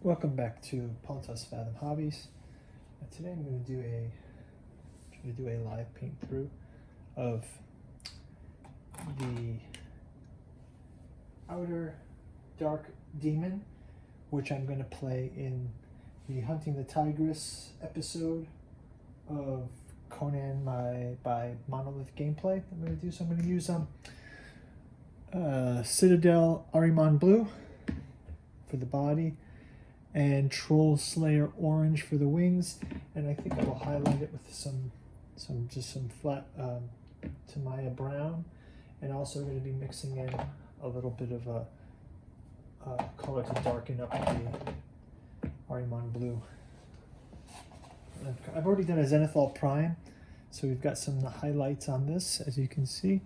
Welcome back to Pontus Fathom Hobbies. Today I'm going to do a live paint through of the Outer Dark Demon, which I'm going to play in the Hunting the Tigress episode of Conan by Monolith gameplay. I'm going to do so. I'm going to use Citadel Ahriman Blue for the body, and Troll Slayer Orange for the wings, and I think I will highlight it with some flat Tamaya Brown, and also going to be mixing in a little bit of a color to darken up the Ahriman Blue. I've already done a Zenithal Prime, so we've got some highlights on this, as you can see.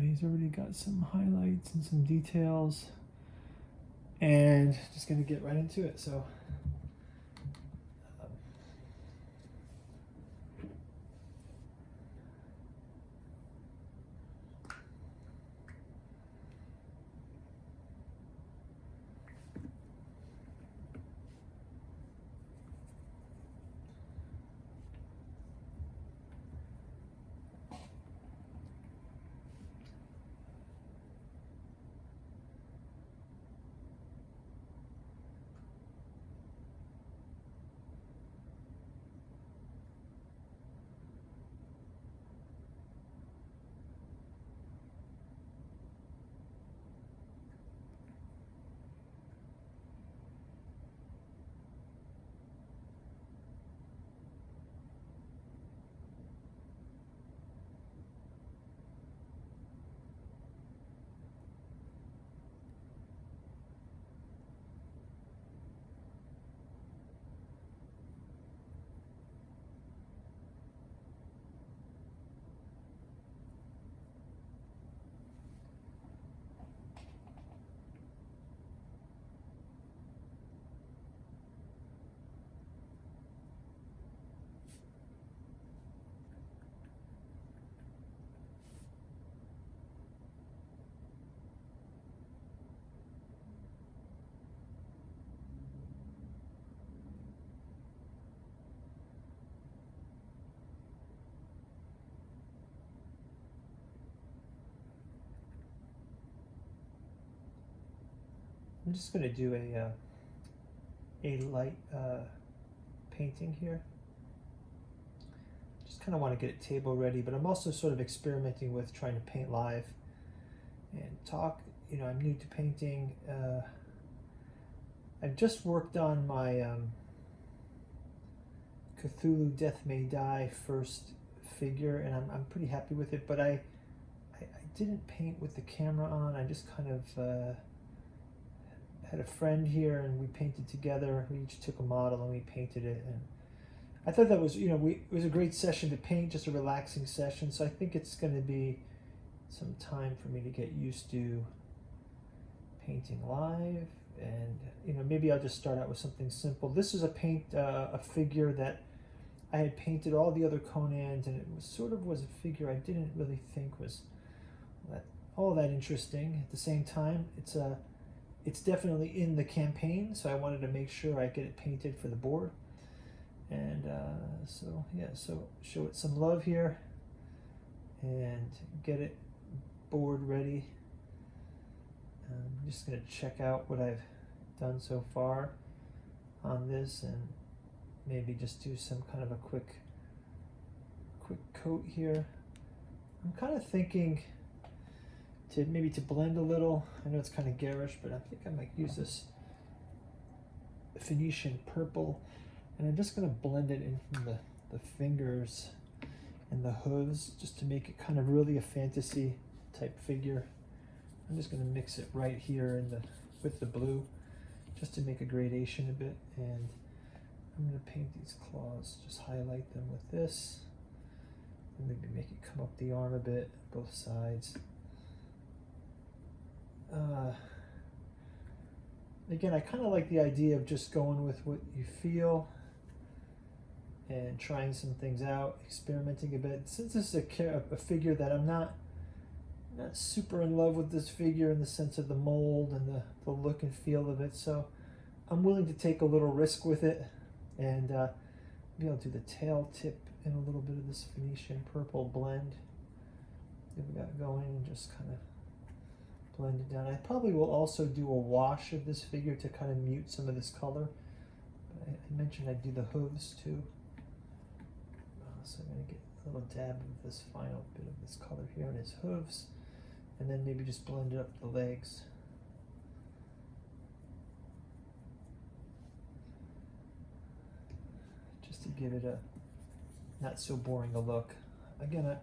He's already got some highlights and some details. And just going to get right into it. So I'm just going to do a light painting here. Just kind of want to get it table ready, but I'm also sort of experimenting with trying to paint live and talk. You know, I'm new to painting. I've just worked on my Cthulhu Death May Die first figure, and I'm pretty happy with it, but I didn't paint with the camera on. I just kind of had a friend here and we painted together. We each took a model and we painted it, and I thought that was, it was a great session to paint, just a relaxing session. So I think it's going to be some time for me to get used to painting live, and maybe I'll just start out with something simple. This is a figure that I had painted all the other Conans, and it was a figure I didn't really think was all that interesting. At the same time, it's definitely in the campaign, so I wanted to make sure I get it painted for the board. And so show it some love here and get it board ready. I'm just going to check out what I've done so far on this, and maybe just do some kind of a quick coat here. I'm kind of thinking to blend a little. I know it's kind of garish, but I think I might use this Phoenician purple, and I'm just going to blend it in from the fingers and the hooves, just to make it kind of really a fantasy type figure. I'm just going to mix it right here with the blue, just to make a gradation a bit, and I'm going to paint these claws, just highlight them with this, and maybe make it come up the arm a bit, both sides. Again, I kind of like the idea of just going with what you feel and trying some things out, experimenting a bit. Since this is a figure that I'm not super in love with, this figure in the sense of the mold and the look and feel of it, so I'm willing to take a little risk with it, and maybe I'll do the tail tip in a little bit of this Venetian purple blend that we got going, and just kind of blend it down. I probably will also do a wash of this figure to kind of mute some of this color. I mentioned I'd do the hooves too. So I'm going to get a little dab of this final bit of this color here on his hooves, and then maybe just blend it up the legs. Just to give it a not so boring a look. Again, I'm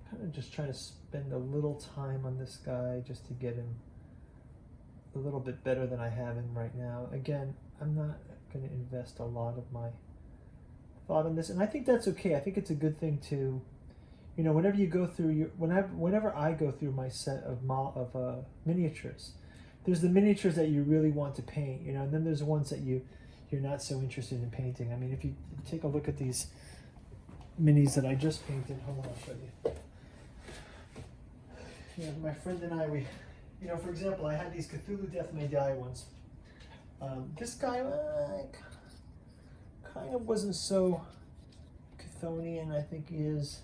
kind of just trying to spend a little time on this guy just to get him a little bit better than I have him right now. Again, I'm not going to invest a lot of my thought on this, and I think that's okay. I think it's a good thing to, you know, whenever you go through your, whenever I go through my set of miniatures, there's the miniatures that you really want to paint, you know, and then there's the ones that you're not so interested in painting. I mean, if you take a look at these minis that I just painted, hold on, I'll show you. Yeah, my friend and I, you know, for example, I had these Cthulhu Death May Die ones. This guy kind of wasn't so Chthonian. I think he is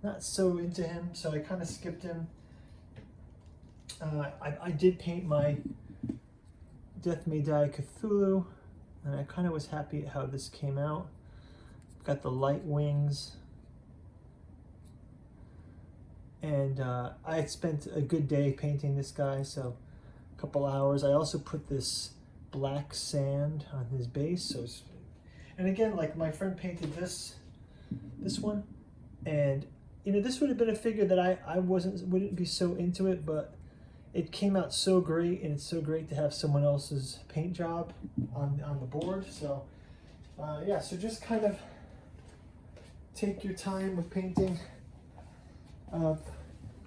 not so into him, so I kind of skipped him. I did paint my Death May Die Cthulhu, and I kind of was happy at how this came out. Got the light wings, and I had spent a good day painting this guy, so a couple hours. I also put this black sand on his base, so and again, like my friend painted this one, and you know, this would have been a figure that I wouldn't be so into it, but it came out so great, and it's so great to have someone else's paint job on the board. So yeah, so just kind of take your time with painting.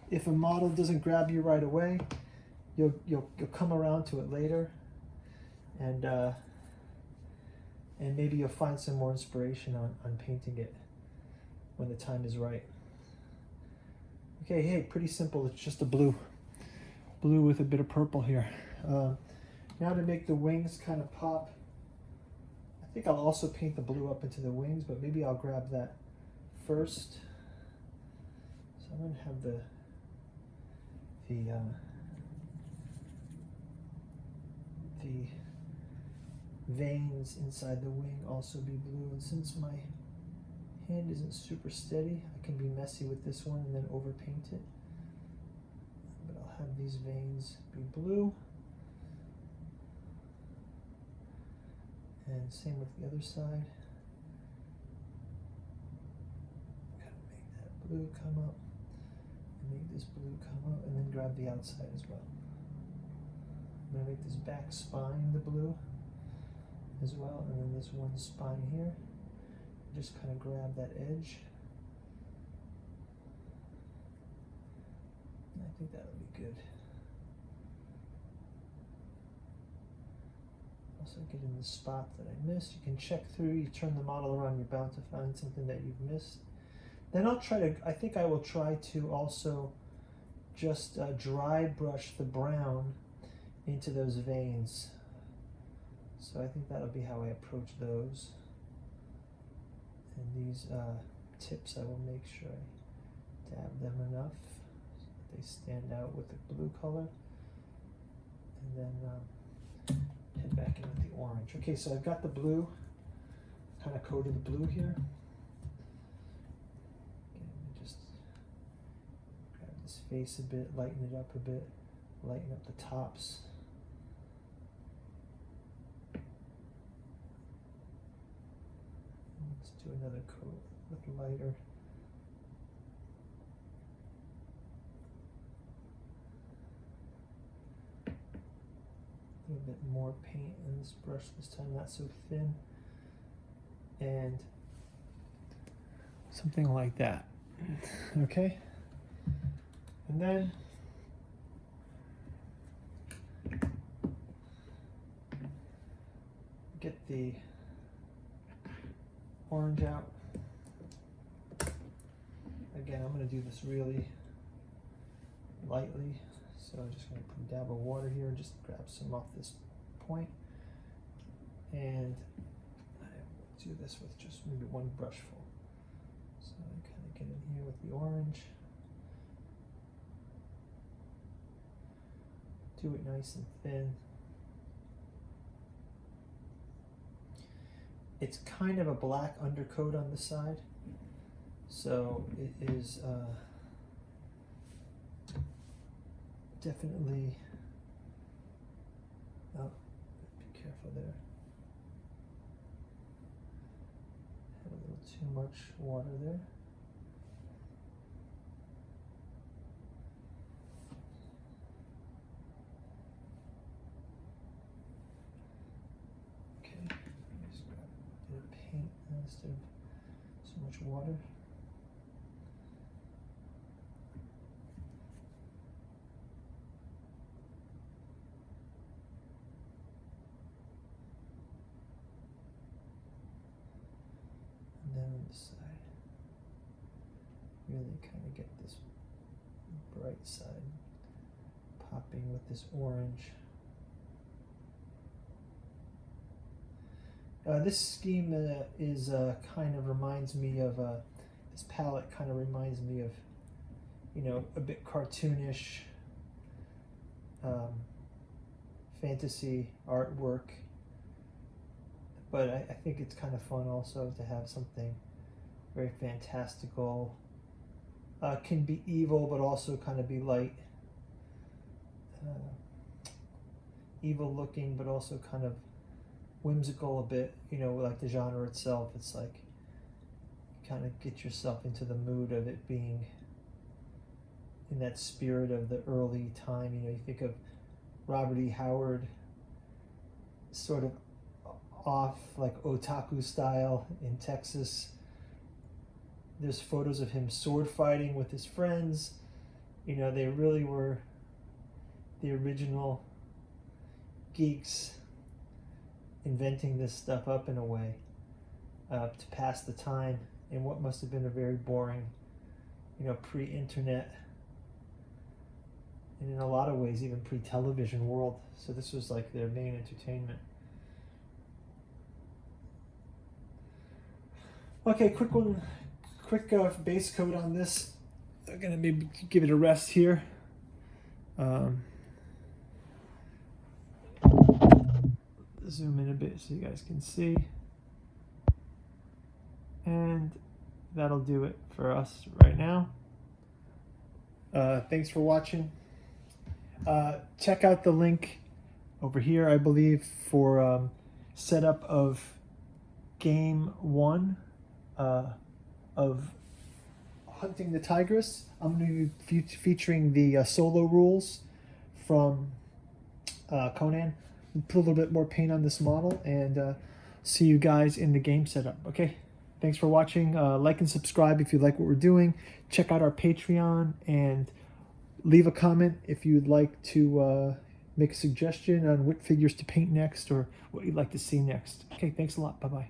If a model doesn't grab you right away, you'll come around to it later, and maybe you'll find some more inspiration on painting it when the time is right. Okay, hey, pretty simple. It's just a blue with a bit of purple here. Now to make the wings kind of pop, I think I'll also paint the blue up into the wings, but maybe I'll grab that first. So I'm going to have the veins inside the wing also be blue, and since my hand isn't super steady, I can be messy with this one and then overpaint it. But I'll have these veins be blue, and same with the other side. Gotta make that blue come up, and make this blue come up, and then grab the outside as well. I'm gonna make this back spine the blue as well, and then this one spine here. Just kind of grab that edge. And I think that'll be good. Also get in the spot that I missed. You can check through, you turn the model around, you're bound to find something that you've missed. Then I think I will try to also just dry brush the brown into those veins. So I think that'll be how I approach those. And these tips, I will make sure I dab them enough so that they stand out with the blue color. And then head back in with the orange. Okay, so I've got the blue, kind of coated the blue here. Again, just grab this face a bit, lighten it up a bit, lighten up the tops. Let's do another coat, a little lighter. A little bit more paint in this brush this time, not so thin. And something like that. Okay? And then get the orange out. Again, I'm going to do this really lightly, so I'm just going to put a dab of water here and just grab some off this point. And I will do this with just maybe one brush full. So I kind of get in here with the orange. Do it nice and thin. It's kind of a black undercoat on the side, so it is definitely, oh, be careful there. Had a little too much water there. Instead of so much water. And then on the side, really kind of get this bright side popping with this orange. This scheme is kind of reminds me of this palette kind of reminds me of, you know, a bit cartoonish fantasy artwork, but I think it's kind of fun also to have something very fantastical. Can be evil, but also kind of be light. Evil looking, but also kind of whimsical a bit, you know, like the genre itself. It's like you kind of get yourself into the mood of it being in that spirit of the early time. You know, you think of Robert E. Howard, sort of off like otaku style in Texas. There's photos of him sword fighting with his friends. You know, they really were the original geeks, inventing this stuff up in a way to pass the time in what must have been a very boring, you know, pre-internet, and in a lot of ways even pre-television world. So this was like their main entertainment. Okay, quick base coat on this. I'm gonna maybe give it a rest here. Zoom in a bit so you guys can see, and that'll do it for us right now. Thanks for watching. Check out the link over here, I believe, for setup of game 1 of Hunting the Tigress. I'm going to be featuring the solo rules from Conan. Put a little bit more paint on this model, and see you guys in the game setup. Okay, thanks for watching. Like and subscribe if you like what we're doing. Check out our Patreon and leave a comment if you'd like to make a suggestion on what figures to paint next or what you'd like to see next. Okay, thanks a lot. Bye-bye.